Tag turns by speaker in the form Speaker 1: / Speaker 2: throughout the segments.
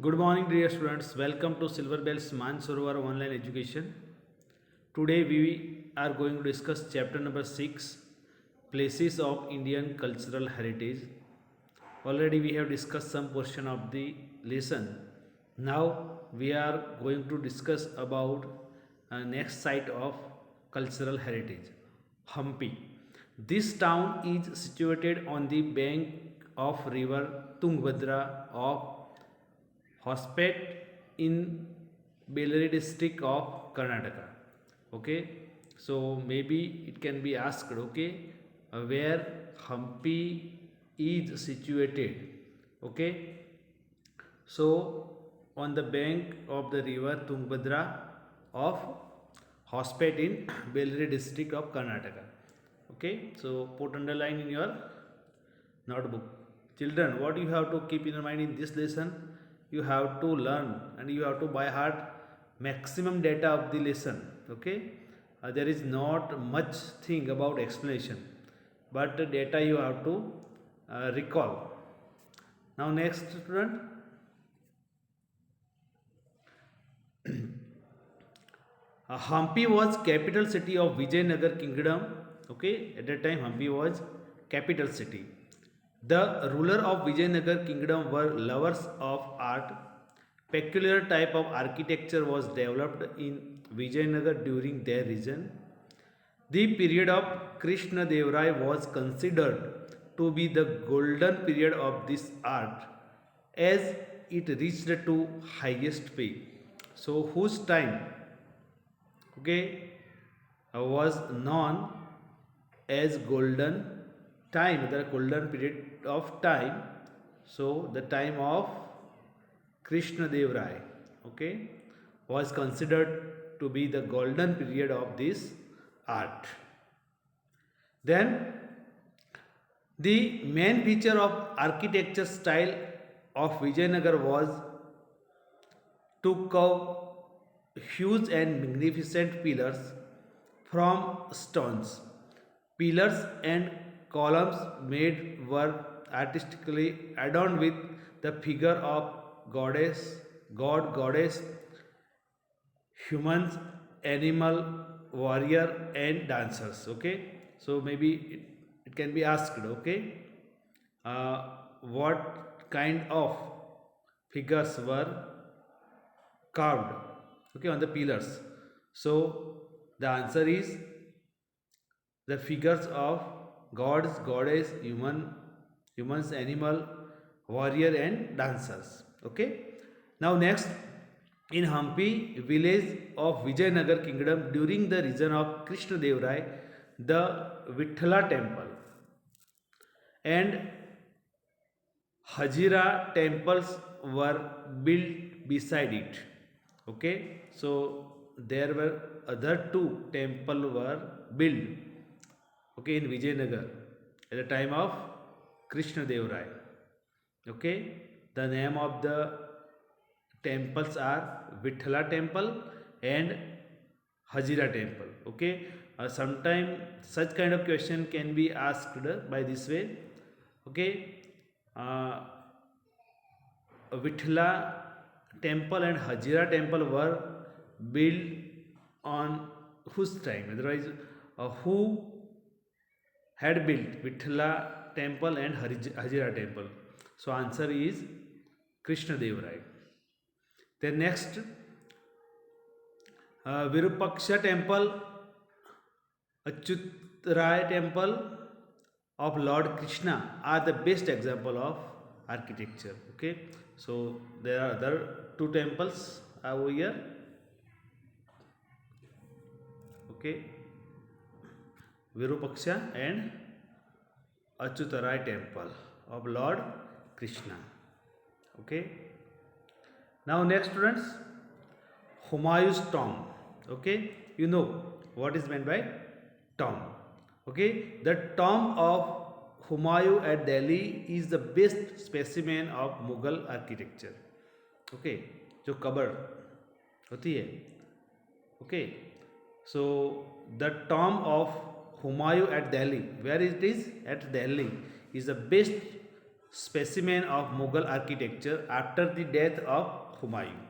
Speaker 1: Good morning, dear students. Welcome to Silver Bells Mansarovar Online Education. Today we are going to discuss chapter number 6, Places of Indian Cultural Heritage. Already we have discussed some portion of the lesson. Now we are going to discuss about next site of cultural heritage, Hampi. This town is situated on the bank of river Tungabhadra of Hospet in Bellary district of Karnataka. Okay, so maybe it can be asked, okay, where Hampi is situated. Okay, so on the bank of the river Tungabhadra of Hospet in Bellary district of Karnataka. Okay, so put underline in your notebook. Children, what you have to keep in your mind in this lesson, you have to learn and you have to by heart maximum data of the lesson. Okay, there is not much thing about explanation, but the data you have to recall. Now next, student, Hampi was capital city of Vijayanagar kingdom. Okay, at that time Hampi was capital city. The ruler of Vijayanagar kingdom were lovers of art. Peculiar type of architecture was developed in Vijayanagar during their reign. The period of Krishna Dev Rai was considered to be the golden period of this art as it reached to highest peak. So whose time, okay, was known as golden time, the golden period of time. So the time of Krishna Dev Rai, okay, was considered to be the golden period of this art. Then the main feature of architecture style of Vijayanagar was to carve huge and magnificent pillars from stones. Pillars and columns made were artistically adorned with the figure of goddess, humans, animal, warrior, and dancers. Okay, so maybe it can be asked. Okay, what kind of figures were carved? Okay, on the pillars. So the answer is the figures of gods, goddess, humans, animal, warrior, and dancers. Okay. Now next, in Hampi village of Vijayanagar kingdom during the reign of Krishna Dev Rai, the Vithala temple and Hajira temples were built beside it. Okay, so there were other two temples were built, okay, in Vijayanagar at the time of Krishna Dev Rai. Okay, the name of the temples are Vithala temple and Hajira temple. Okay, sometime such kind of question can be asked by this way. Okay, uh, Vithala temple and Hajira temple were built on whose time? Otherwise, who had built Vithala temple and Hajira temple? So answer is Krishna Dev Rai. Then next, Virupaksha temple, Achyut Rai temple of Lord Krishna are the best example of architecture. Okay, so there are other two temples over here. Okay, Virupaksha and Achyutarai temple of Lord Krishna. Okay, now next, students, Humayun's tomb. Okay, you know what is meant by tomb. Okay, the tomb of Humayun at Delhi is the best specimen of Mughal architecture. Okay, जो cover होती है. Okay, so the tomb of Humayun at Delhi, where it is at Delhi, is the best specimen of Mughal architecture after the death of Humayun.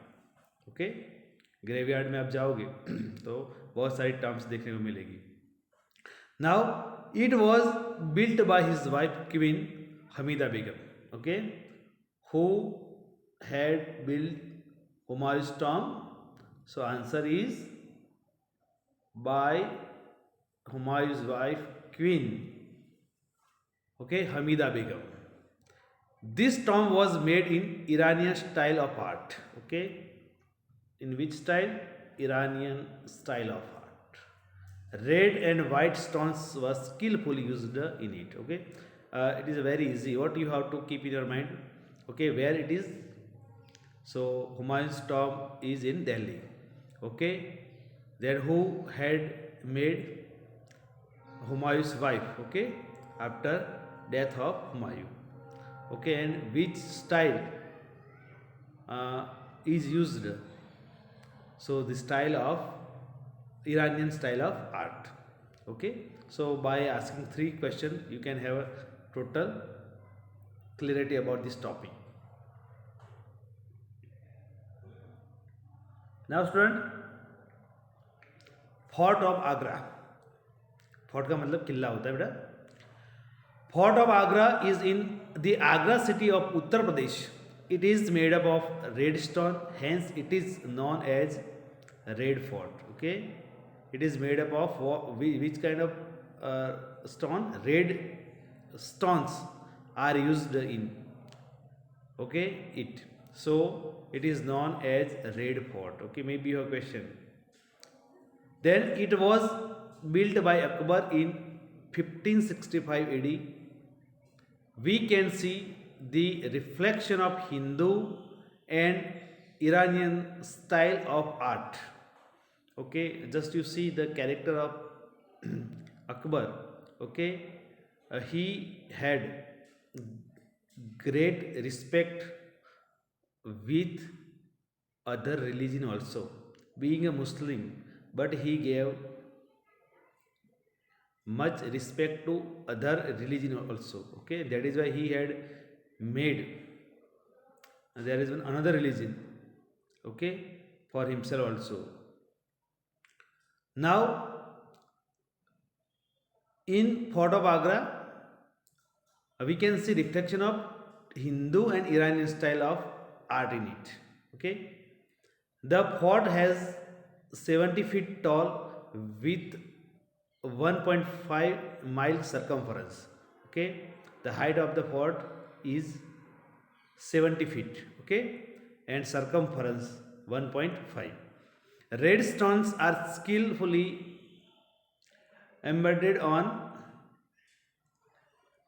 Speaker 1: Okay, graveyard में आप जाओगे तो बहुत सारी terms देखने को मिलेगी. Now it was built by his wife queen Hamida Begum. Okay, who had built Humayun's tomb? So answer is by Humayun's wife Queen, okay, Hamida Begum. This tomb was made in Iranian style of art. Okay, in which style? Iranian style of art. Red and white stones were skillfully used in it. Okay, it is very easy. What you have to keep in your mind? Okay, where it is? So Humayun's tomb is in Delhi. Okay, then who had made Humayun's wife? Okay, after death of Humayun. Okay, and which style is used? So the style of Iranian style of art. Okay, so by asking 3 questions you can have a total clarity about this topic. Now student, fort of Agra. Fort का मतलब किला होता है बेटा. Fort of Agra is in the Agra city of Uttar Pradesh. It is made up of red stone, hence it is known as red fort. Okay, it is made up of which kind of stone? Red stones are used in, okay, it. So it is known as red fort. Okay, maybe your question. Then it was built by Akbar in 1565 AD. We can see the reflection of Hindu and Iranian style of art. Okay, just you see the character of Akbar. Okay, he had great respect with other religion also, being a Muslim, but he gave much respect to other religion also. Okay, that is why he had made, there is another religion, okay, for himself also. Now in Fort of Agra we can see reflection of Hindu and Iranian style of art in it. Okay, the fort has 70 feet tall with 1.5 mile circumference. Okay, the height of the fort is 70 feet. Okay, and circumference 1.5. Red stones are skillfully embedded on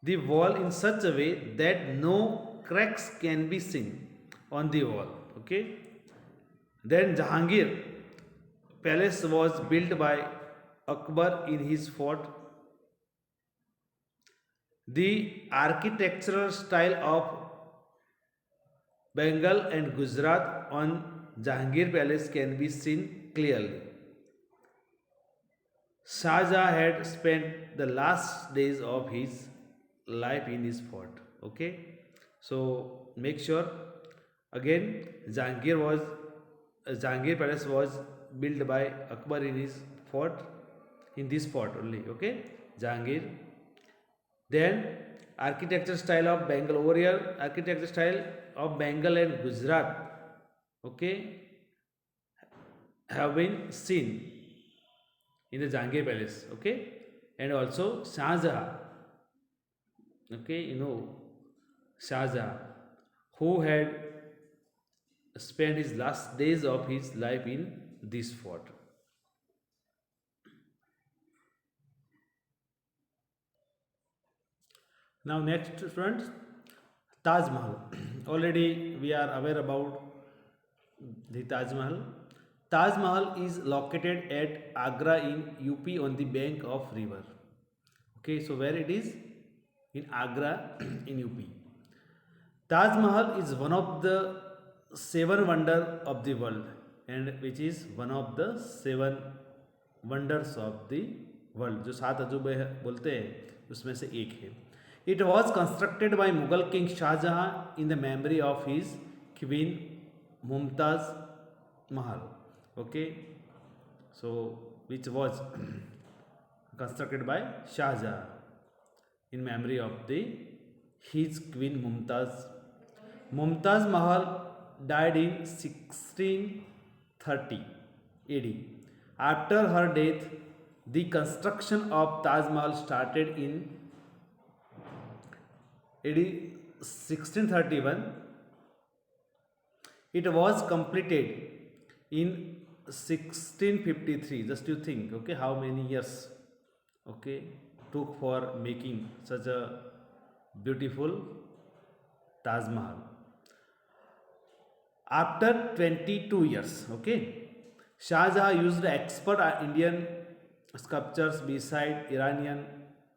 Speaker 1: the wall in such a way that no cracks can be seen on the wall. Okay, then Jahangir palace was built by Akbar in his fort. The architectural style of Bengal and Gujarat on Jahangir palace can be seen clearly. Shah Jahan had spent the last days of his life in his fort. Okay, so make sure again Jahangir palace was built by Akbar in his fort, in this fort only. Okay, Jahangir. Then architecture style of Bengal, over here architecture style of Bengal and Gujarat, okay, have been seen in the Jahangir palace. Okay, and also Shah Jahan. Okay, you know Shah Jahan, who had spent his last days of his life in this fort. Now next students, Taj Mahal. Already we are aware about the Taj Mahal. Taj Mahal is located at Agra in UP on the bank of river. Okay, so where it is? In Agra in UP. Taj Mahal is one of the 7 wonders of the world, and which is one of the 7 wonders of the world, जो 7 अजूबे बोलते हैं उसमें से एक है. It was constructed by Mughal King Shah Jahan in the memory of his Queen Mumtaz Mahal. Okay, so which was constructed by Shah Jahan in memory of his Queen Mumtaz. Mumtaz Mahal died in 1630 AD. After her death, the construction of Taj Mahal started in AD 1631. It was completed in 1653. Just you think, okay, how many years, okay, took for making such a beautiful Taj Mahal. After 22 years, okay, Shah Jahan used expert Indian sculptures beside Iranian,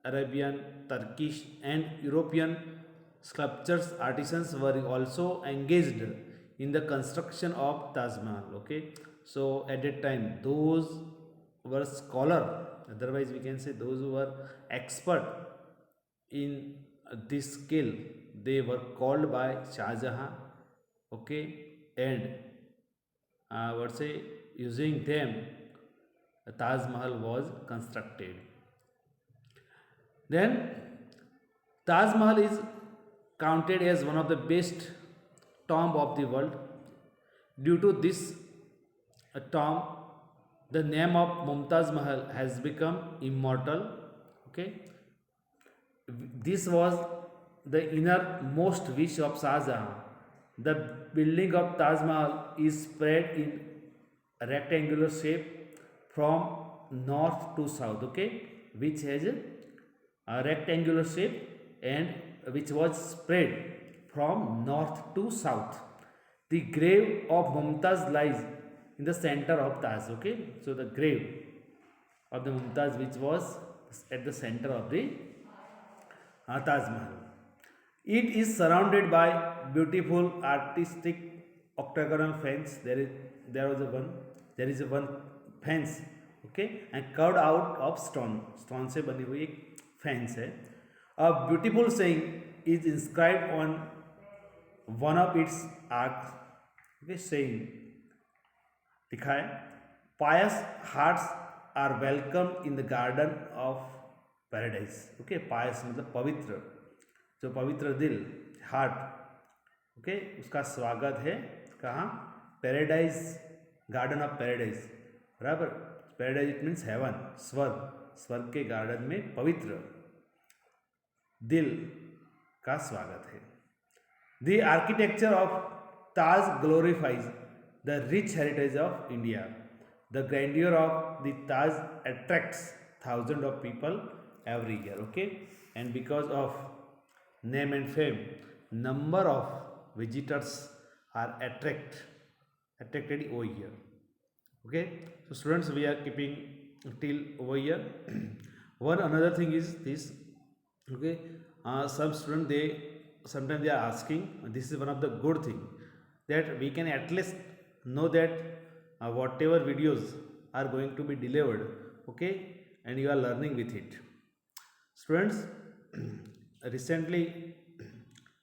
Speaker 1: Arabian, Turkish and European sculptures. Artisans were also engaged in the construction of Taj Mahal. Okay, so at that time those were scholar, otherwise we can say those who were expert in this skill, they were called by Shah Jahan. Okay, and what say using them Taj Mahal was constructed. Then Taj Mahal is counted as one of the best tomb of the world. Due to this tomb, the name of Mumtaz Mahal has become immortal. Okay, this was the innermost wish of Shah Jahan. The building of Taj Mahal is spread in a rectangular shape from north to south, okay, which has a rectangular shape and which was spread from north to south. The grave of Mumtaz lies in the center of Taj. Okay, so the grave of the Mumtaz which was at the center of the Taj Mahal. It is surrounded by beautiful artistic octagonal fence. There is one fence, okay, and carved out of stone. Stone से बनी हुई एक fence है. A beautiful saying is inscribed on one of its arcs. Okay, saying लिखा है, pious hearts are welcome in the garden of paradise. Okay, pious मतलब पवित्र, जो पवित्र दिल, हार्ट, ओके, उसका स्वागत है कहाँ? पैराडाइज, गार्डन ऑफ पैराडाइज, बराबर. पैराडाइज इट मीन्स हेवन, स्वर्ग, स्वर्ग के गार्डन में पवित्र दिल का स्वागत है. The architecture of Taj glorifies the rich heritage of India. The grandeur of the Taj attracts thousand of people every year. Okay, and because of name and fame, number of visitors are attracted over here. Okay, so students, we are keeping till over here. One another thing is this. Okay, some students sometimes they are asking, this is one of the good thing, that we can at least know that whatever videos are going to be delivered, okay, and you are learning with it. Students, recently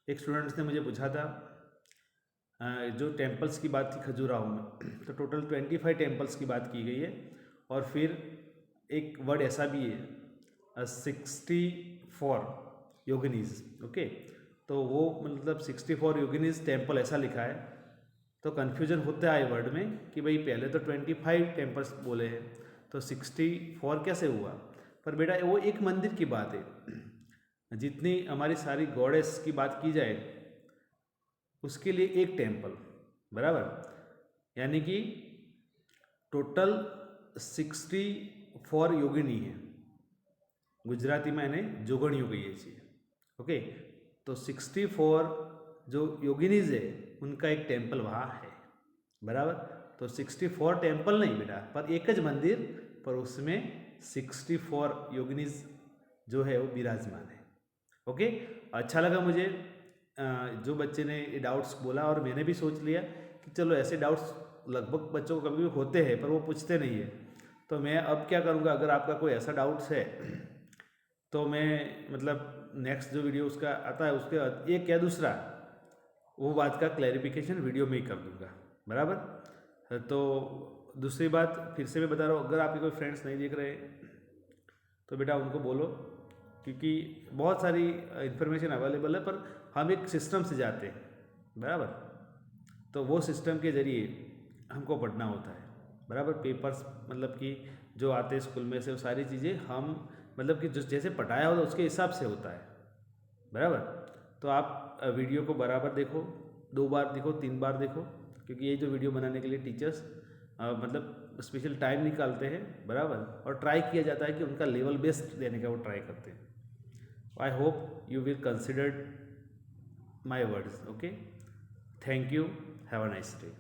Speaker 1: एक students ने मुझे पूछा था, जो temples की बात थी खजुराहो में, तो टोटल 25 टेम्पल्स की बात की गई है, और फिर एक वर्ड ऐसा भी है 64 योगिनीज. ओके, तो वो मतलब 64 योगिनीज टेम्पल ऐसा लिखा है, तो कन्फ्यूजन होता है वर्ड में कि भाई पहले तो 25 टेम्पल्स बोले हैं, तो 64 कैसे हुआ? पर बेटा वो एक मंदिर की बात है. जितनी हमारी सारी गॉडेस की बात की जाए उसके लिए एक टेम्पल, बराबर, यानी कि टोटल 64 योगिनी है. गुजराती में એને જોગણીઓ કહીએ છીએ. ओके, तो 64 जो योगिनीज है उनका एक टेम्पल वहाँ है, बराबर. तो 64 टेम्पल नहीं बेटा, पर एक ज मंदिर, पर उसमें 64 योगिनीज जो है वो विराजमान है. ओके, अच्छा लगा मुझे जो बच्चे ने ये डाउट्स बोला, और मैंने भी सोच लिया कि चलो ऐसे डाउट्स लगभग बच्चों को कभी भी होते हैं, पर वो पूछते नहीं है. तो मैं अब क्या करूँगा, अगर आपका कोई ऐसा डाउट्स है तो मैं मतलब नेक्स्ट जो वीडियो उसका आता है उसके एक या दूसरा वो बात का क्लैरिफिकेशन वीडियो में ही कर दूंगा, बराबर। तो दूसरी बात फिर से मैं बता रहा हूँ, अगर आपके कोई फ्रेंड्स नहीं देख रहे तो बेटा उनको बोलो, क्योंकि बहुत सारी इन्फॉर्मेशन अवेलेबल है, पर हम एक सिस्टम से जाते हैं, बराबर। तो वो सिस्टम के ज़रिए हमको पढ़ना होता है, बराबर। पेपर्स मतलब कि जो आते हैं स्कूल में से वो सारी चीज़ें हम मतलब कि जो जैसे पढ़ाया होता है उसके हिसाब से होता है, बराबर। तो आप वीडियो को बराबर देखो, 2 बार देखो, 3 बार देखो, क्योंकि ये जो वीडियो बनाने के लिए टीचर्स मतलब स्पेशल टाइम निकालते हैं, बराबर। और ट्राई किया जाता है कि उनका लेवल बेस्ट देने का वो ट्राई करते हैं। I hope you will consider my words, okay. Thank you, have a nice day.